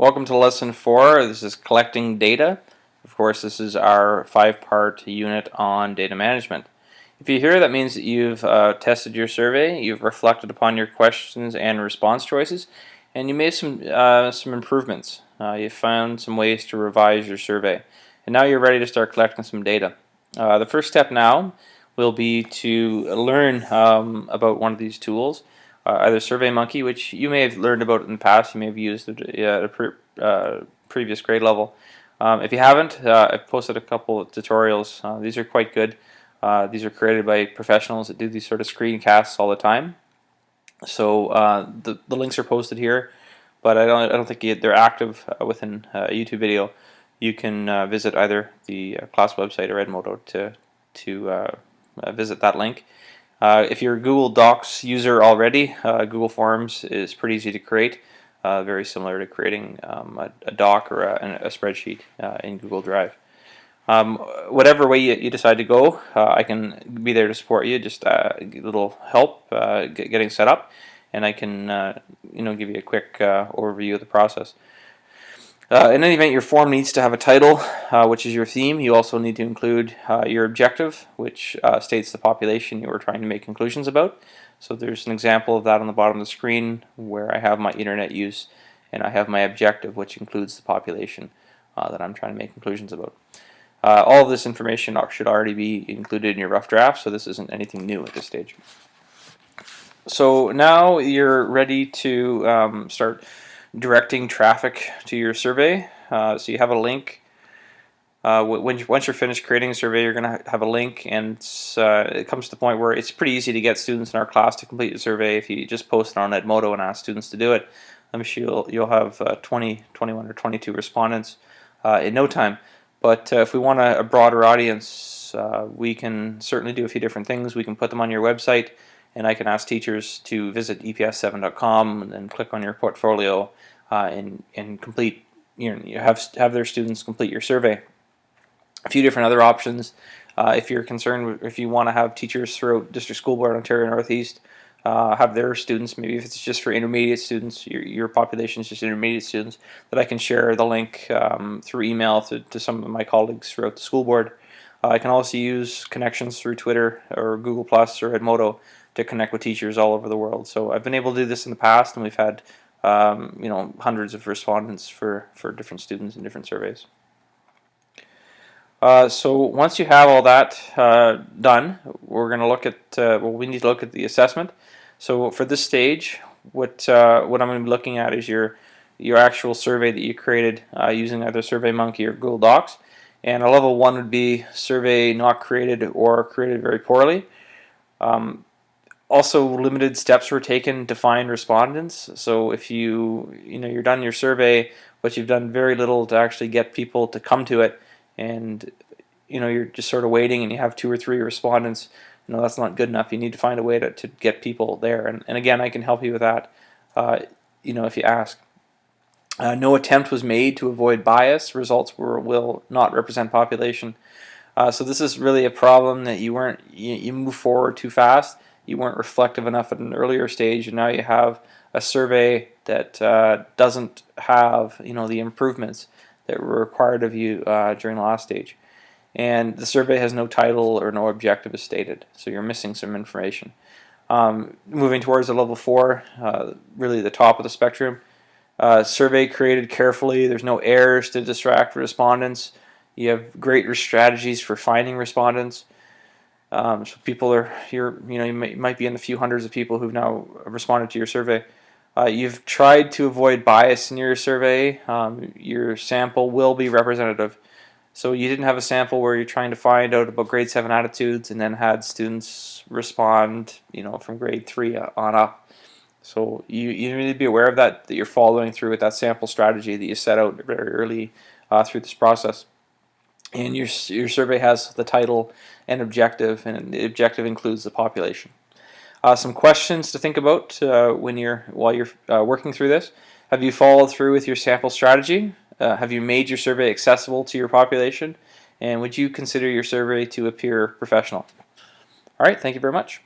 Welcome to lesson 4. This is collecting data. Of course, this is our 5-part unit on data management. If you're here, that means that you've tested your survey, you've reflected upon your questions and response choices, and you made some improvements. You found some ways to revise your survey, and now you're ready to start collecting some data. The first step now will be to learn about one of these tools. Either SurveyMonkey, which you may have learned about in the past, you may have used it at a previous grade level. If you haven't, I've posted a couple of tutorials. These are quite good. These are created by professionals that do these sort of screencasts all the time. So the links are posted here, but I don't think they're active within a YouTube video. You can visit either the class website or Edmodo to visit that link. If you're a Google Docs user already, Google Forms is pretty easy to create, very similar to creating a doc or a spreadsheet in Google Drive. Whatever way you decide to go, I can be there to support you, just a little help getting set up, and I can give you a quick overview of the process. In any event, your form needs to have a title, which is your theme. You also need to include your objective, which states the population you are trying to make conclusions about. So there's an example of that on the bottom of the screen where I have my internet use and I have my objective, which includes the population that I'm trying to make conclusions about. All of this information should already be included in your rough draft, so this isn't anything new at this stage. So now you're ready to start directing traffic to your survey. So you have a link. Once you're finished creating a survey, you're going to have a link, and it comes to the point where it's pretty easy to get students in our class to complete the survey. If you just post it on Edmodo and ask students to do it, I'm sure you'll have 20, 21, or 22 respondents in no time. But if we want a broader audience, we can certainly do a few different things. We can put them on your website, and I can ask teachers to visit eps7.com and then click on your portfolio and complete, have their students complete your survey. A few different other options. If you're concerned, if you want to have teachers throughout District School Board Ontario Northeast have their students, maybe if it's just for intermediate students, your population is just intermediate students, that I can share the link through email to some of my colleagues throughout the school board. I can also use connections through Twitter or Google Plus or Edmodo to connect with teachers all over the world. So I've been able to do this in the past, and we've had hundreds of respondents for different students in different surveys. So once you have all that done, we're going to look at we need to look at the assessment. So for this stage, what I'm going to be looking at is your actual survey that you created using either SurveyMonkey or Google Docs. And a level 1 would be survey not created or created very poorly. Also, limited steps were taken to find respondents. So if you're done your survey, but you've done very little to actually get people to come to it, and you're just sort of waiting, and you have 2 or 3 respondents, that's not good enough. You need to find a way to get people there. And again, I can help you with that. If you ask. No attempt was made to avoid bias. Results will not represent population. So this is really a problem that you move forward too fast. You weren't reflective enough at an earlier stage, and now you have a survey that doesn't have the improvements that were required of you during the last stage. And the survey has no title or no objective as stated, so you're missing some information. Moving towards the level 4, really the top of the spectrum. Survey created carefully. There's no errors to distract respondents. You have great strategies for finding respondents. So people you might be in the few hundreds of people who've now responded to your survey. You've tried to avoid bias in your survey. Your sample will be representative. So you didn't have a sample where you're trying to find out about grade 7 attitudes and then had students respond, from grade 3 on up. So you need to be aware of that you're following through with that sample strategy that you set out very early through this process. And your survey has the title and objective, and the objective includes the population. Some questions to think about while you're working through this. Have you followed through with your sample strategy? Have you made your survey accessible to your population? And would you consider your survey to appear professional? All right, thank you very much.